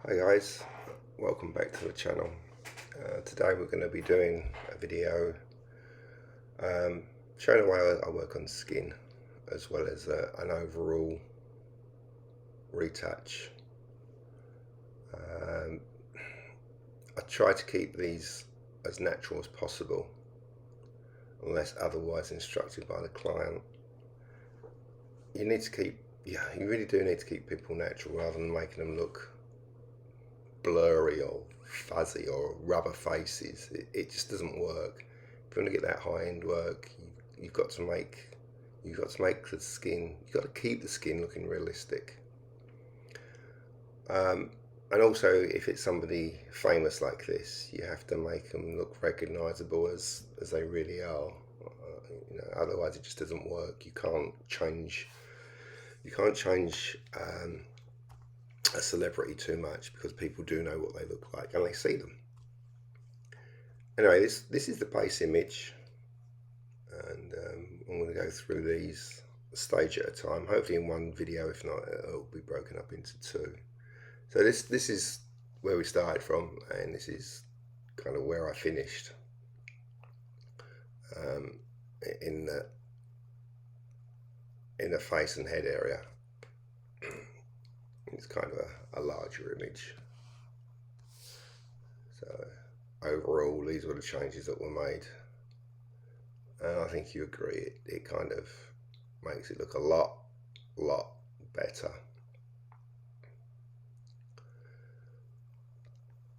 Hi guys, welcome back to the channel. Today we're going to be doing a video showing the way I work on skin, as well as an overall retouch. I try to keep these as natural as possible unless otherwise instructed by the client. You really do need to keep people natural rather than making them look blurry or fuzzy or rubber faces. It just doesn't work. If you want to get that high-end work, you've got to make the skin, you've got to keep the skin looking realistic. And also, if it's somebody famous like this, you have to make them look recognizable as they really are. Otherwise it just doesn't work. You can't change a celebrity too much, because people do know what they look like and they see them. Anyway, this is the base image, and I'm going to go through these a stage at a time, hopefully in one video. If not, it'll be broken up into two. So this is where we started from, and this is kind of where I finished in the face and head area. It's kind of a larger image. So overall, these were the changes that were made, and I think you agree, it kind of makes it look a lot better.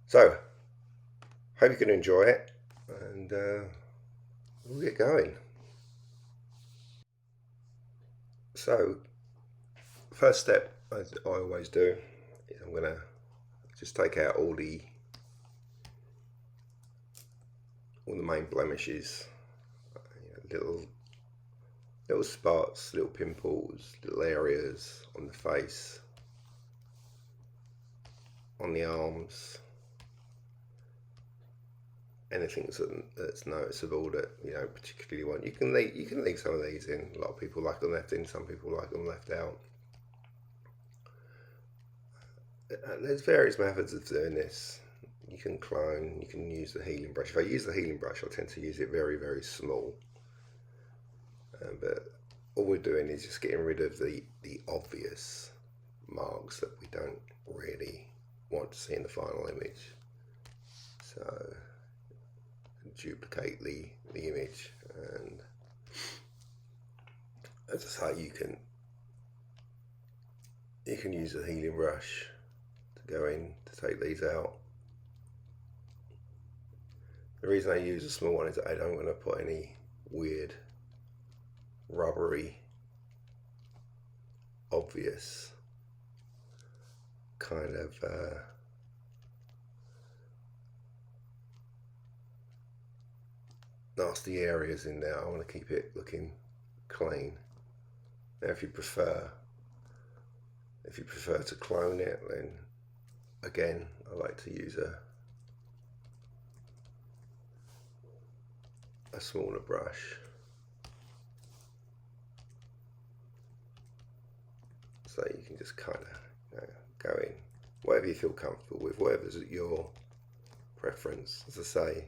So hope you can enjoy it, and we'll get going. So first step, as I always do, is I'm going to just take out all the main blemishes, little spots, little pimples, little areas on the face, on the arms, anything that's noticeable that you don't particularly want. You can leave some of these in. A lot of people like them left in, some people like them left out. There's various methods of doing this. You can clone, you can use the healing brush. If I use the healing brush, I tend to use it very small. But all we're doing is just getting rid of the obvious marks that we don't really want to see in the final image. So duplicate the image, and as I say, you can use the healing brush to go in to take these out. The reason I use a small one is that I don't want to put any weird rubbery obvious kind of nasty areas in there. I want to keep it looking clean. Now if you prefer to clone it, then again I like to use a smaller brush. So you can just kind of go in whatever you feel comfortable with, whatever's your preference. As I say,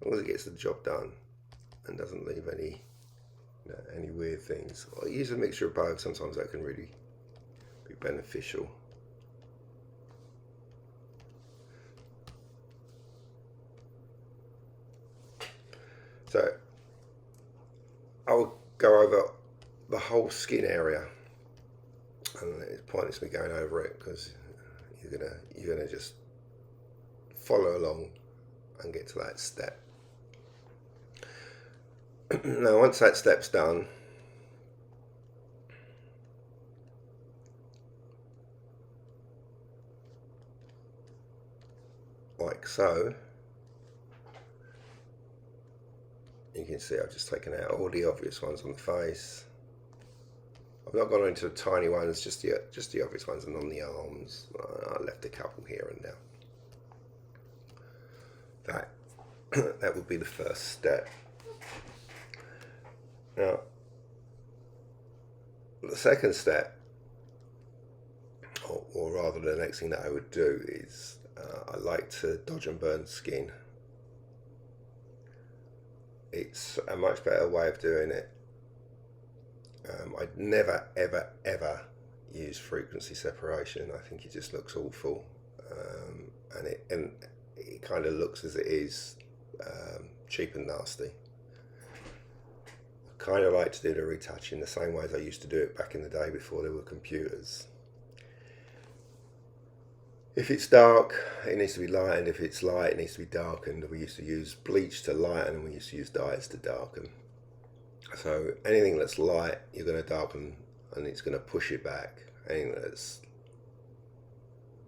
as long as it gets the job done and doesn't leave any weird things. I use a mixture of both. Sometimes that can really be beneficial. So I'll go over the whole skin area, and it's pointless me going over it because you're gonna just follow along and get to that step. Now once that step's done, like so, you can see I've just taken out all the obvious ones on the face. I've not gone into the tiny ones, just the obvious ones, and on the arms I left a couple here and there. That would be the first step. Now the second step, or rather the next thing that I would do is I like to dodge and burn skin. It's a much better way of doing it. I'd never ever use frequency separation. I think it just looks awful, and it kind of looks as it is, cheap and nasty. I kind of like to do the retouching the same way as I used to do it back in the day before there were computers. If it's dark, it needs to be lightened. If it's light, it needs to be darkened. We used to use bleach to lighten, and we used to use dyes to darken. So anything that's light, you're going to darken, and it's going to push it back. Anything that's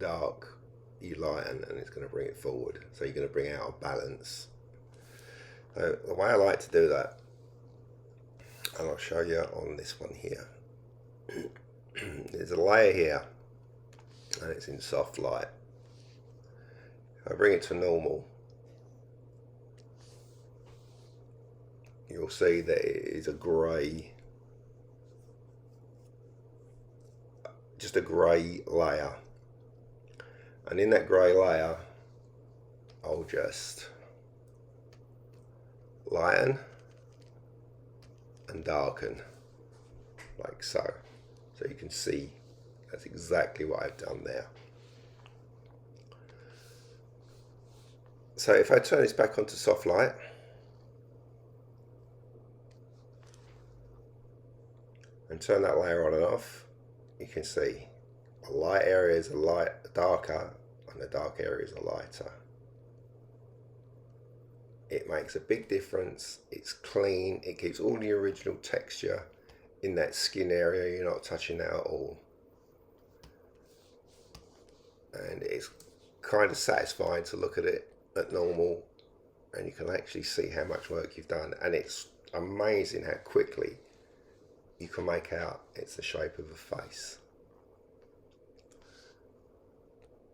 dark, you lighten, and it's going to bring it forward. So you're going to bring out a balance. So the way I like to do that, and I'll show you on this one here. There's a layer here, and it's in soft light. If I bring it to normal, you'll see that it is a grey, just a grey layer. And in that grey layer, I'll just lighten and darken, like so. So you can see that's exactly what I've done there. So if I turn this back onto soft light, and turn that layer on and off, you can see the light areas are darker and the dark areas are lighter. It makes a big difference. It's clean. It keeps all the original texture in that skin area. You're not touching that at all. And it's kind of satisfying to look at it at normal, and you can actually see how much work you've done. And it's amazing how quickly you can make out it's the shape of a face.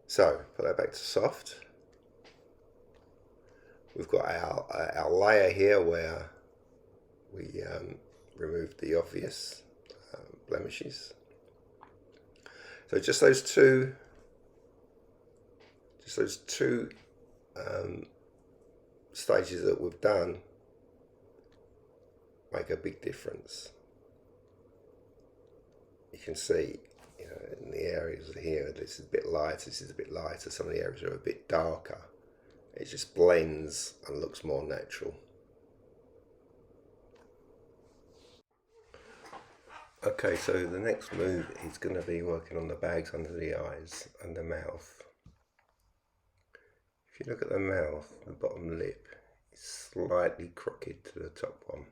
So put that back to soft. We've got our layer here where we removed the obvious blemishes. So just those two stages that we've done make a big difference. You can see, you know, in the areas here, this is a bit lighter, this is a bit lighter, some of the areas are a bit darker. It just blends and looks more natural. Okay, so the next move is going to be working on the bags under the eyes and the mouth. If you look at the mouth, the bottom lip is slightly crooked to the top one.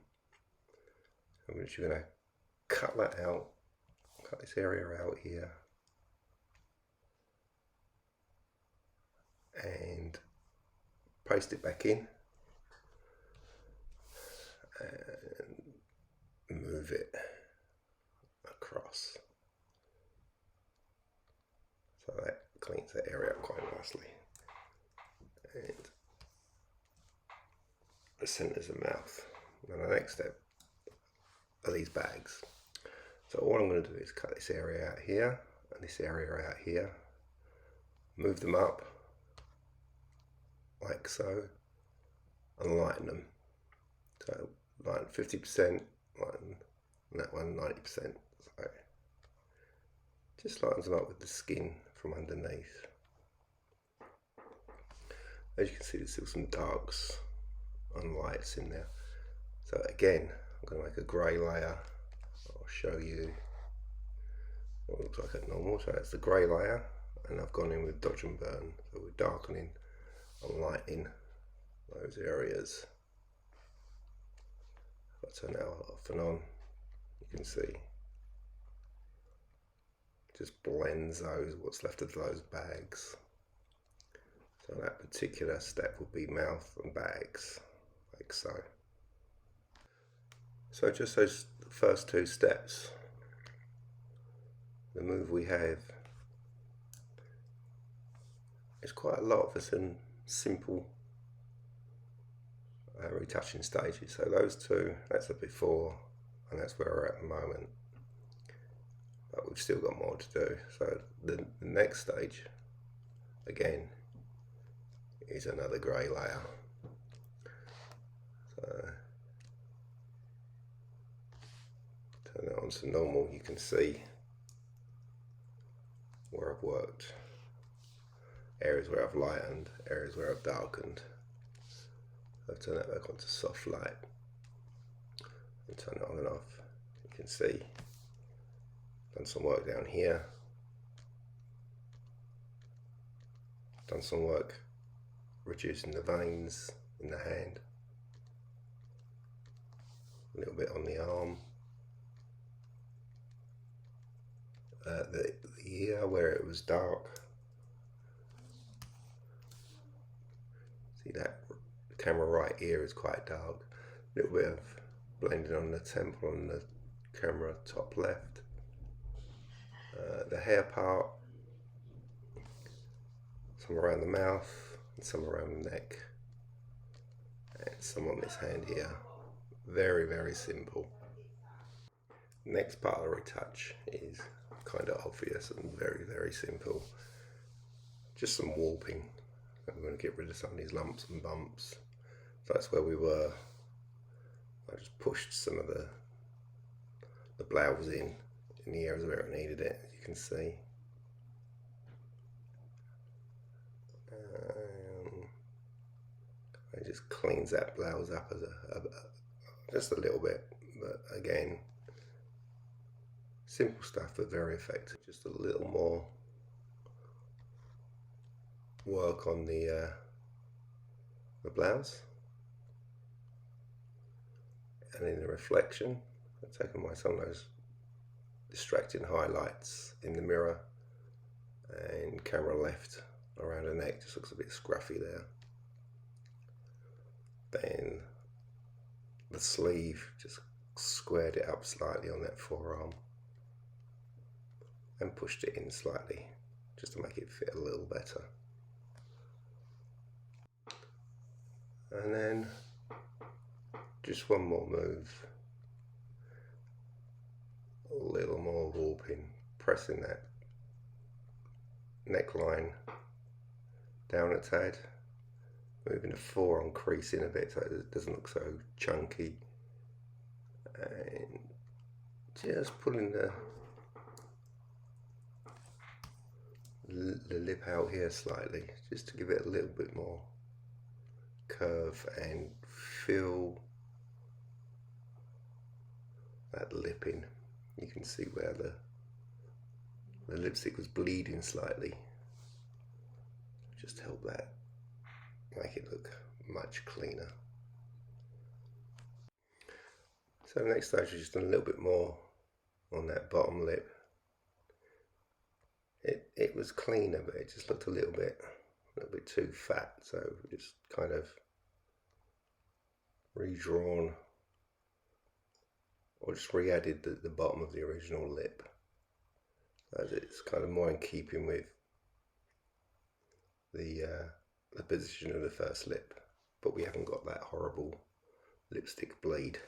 I'm just going to cut that out, cut this area out here, and paste it back in and move it across. So that cleans that area up quite nicely. And the centre's the mouth. And the next step are these bags. So all I'm going to do is cut this area out here and this area out here, move them up like so, and lighten them. So lighten 50%, lighten that one 90%. So just lightens them up with the skin from underneath. As you can see, there's still some darks and lights in there. So again, I'm going to make a grey layer. I'll show you what it looks like at normal. So that's the grey layer, and I've gone in with dodge and burn. So we're darkening and lighting those areas. If I turn that off and on, you can see just blends those, what's left of those bags. So that particular step will be mouth and bags, like so. So just those first two steps, the move we have is quite a lot for some simple retouching stages. So those two, that's the before, and that's where we're at the moment. but we've still got more to do. So the next stage, again, is another grey layer. So turn it on to normal, you can see where I've worked, areas where I've lightened, areas where I've darkened. I've turned that back onto soft light and turn it on and off. You can see done some work down here, done some work reducing the veins in the hand, a little bit on the arm, the ear where it was dark. See that camera right ear is quite dark. A little bit of blending on the temple on the camera top left. The hair part, some around the mouth and some around the neck, and some on this hand here. Very, very simple. Next part of the retouch is kind of obvious and very, very simple. Just some warping. I'm going to get rid of some of these lumps and bumps. So that's where we were. I just pushed some of the blouse in the areas where it needed it, as you can see. It just cleans that blouse up as just a little bit, but again, simple stuff but very effective. Just a little more work on the blouse, and in the reflection, I've taken away some of those distracting highlights in the mirror, and camera left around the neck just looks a bit scruffy there. Then the sleeve, just squared it up slightly on that forearm and pushed it in slightly just to make it fit a little better. And then just one more move, a little more warping, pressing that neckline down a tad, moving the forearm crease in a bit so it doesn't look so chunky, and just pulling the lip out here slightly just to give it a little bit more curve and fill that lip in. You can see where the lipstick was bleeding slightly. Just help that make it look much cleaner. So the next stage is just a little bit more on that bottom lip. It was cleaner, but it just looked a little bit too fat, so we just kind of redrawn or just re-added the bottom of the original lip, as it's kind of more in keeping with the position of the first lip, but we haven't got that horrible lipstick bleed.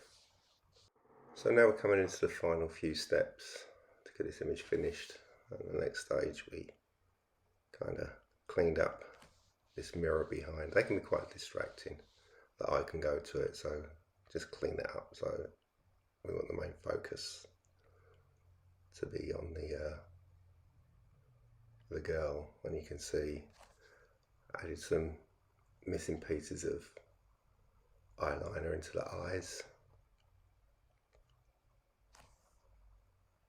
So now we're coming into the final few steps to get this image finished. And the next stage, we kind of cleaned up this mirror behind. They can be quite distracting. The eye can go to it, so just clean it up. So we want the main focus to be on the girl, and you can see I added some missing pieces of eyeliner into the eyes,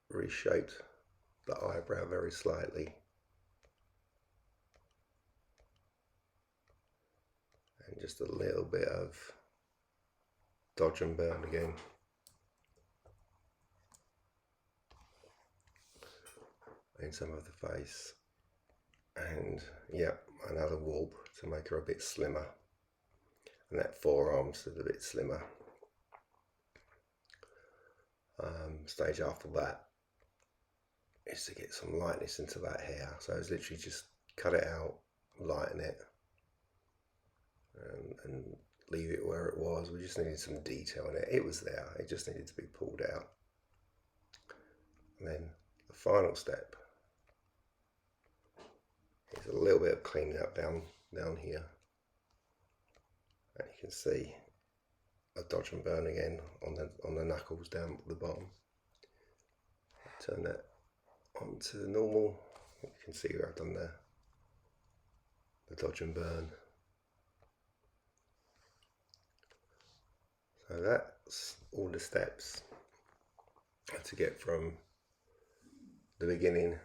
reshaped the eyebrow very slightly, and just a little bit of dodge and burn again. In some of the face, and yeah, another warp to make her a bit slimmer, and that forearm's a bit slimmer. Stage after that is to get some lightness into that hair, so it's literally just cut it out, lighten it, and leave it where it was. We just needed some detail in it. It was there, it just needed to be pulled out. And then the final step is a little bit of cleaning up down here, and you can see a dodge and burn again on the knuckles down at the bottom. Turn that onto normal. You can see where I've done the dodge and burn. So that's all the steps to get from the beginning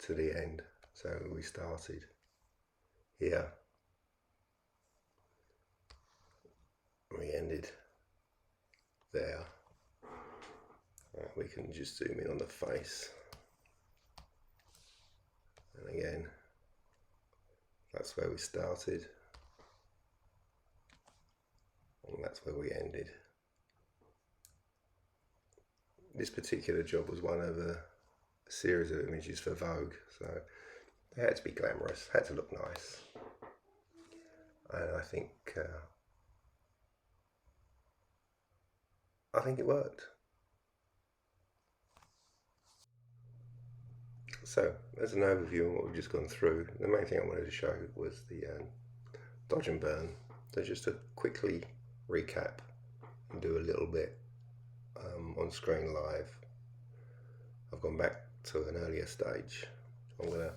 to the end. So we started here, we ended there. We can just zoom in on the face, and again, that's where we started, and that's where we ended. This particular job was one of a series of images for Vogue, so it had to be glamorous, had to look nice, and I think it worked. So, as an overview of what we've just gone through, the main thing I wanted to show was the dodge and burn. So just to quickly recap and do a little bit on screen live, I've gone back to an earlier stage. I'm going to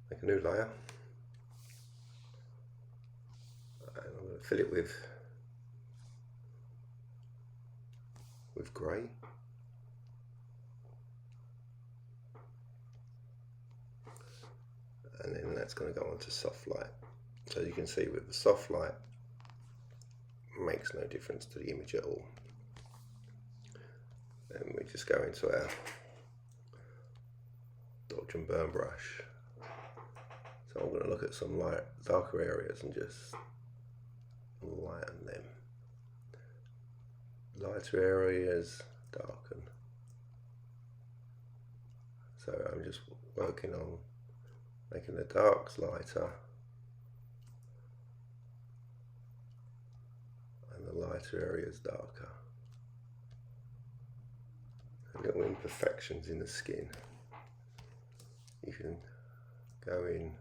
make a new layer, and I'm going to fill it with grey. And then that's going to go on to soft light. So you can see with the soft light, makes no difference to the image at all. Then we just go into our dodge and burn brush. So I'm going to look at some darker areas and just lighten them. Lighter areas darken. So I'm just working on making the darks lighter and the lighter areas darker. Little imperfections in the skin. You can go in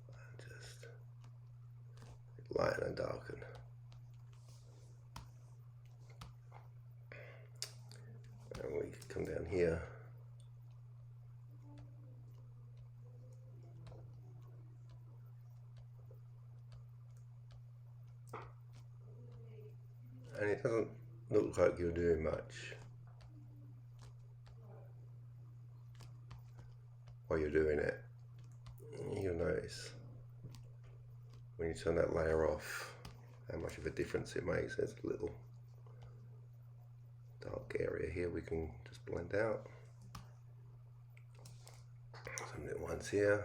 and just lighten and darken. And we come down here. And it doesn't look like you're doing much while you're doing it. You'll notice when you turn that layer off how much of a difference it makes. There's a little dark area here we can just blend out. Some little ones here.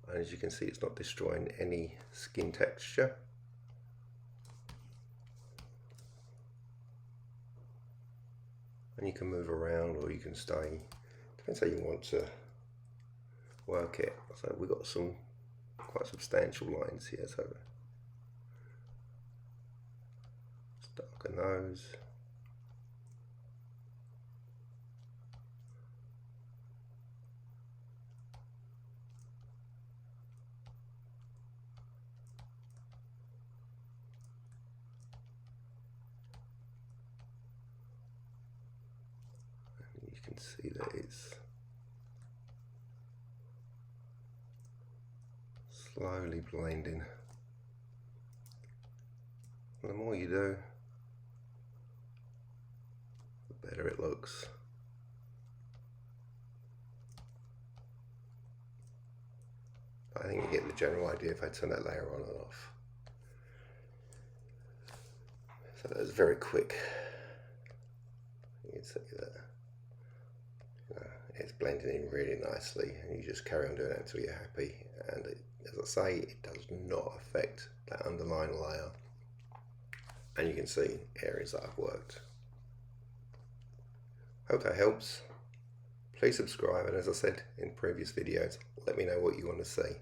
And as you can see, it's not destroying any skin texture. And you can move around or you can stay, depends how you want to work it. So we've got some quite substantial lines here, so let's darken those. You can see that it's slowly blending. And the more you do, the better it looks. But I think you get the general idea if I turn that layer on and off. So that was very quick. You can see that. It's blending in really nicely, and you just carry on doing it until you're happy. And as I say, it does not affect that underlying layer. And you can see areas that I've worked. Hope that helps. Please subscribe, and as I said in previous videos, let me know what you want to see.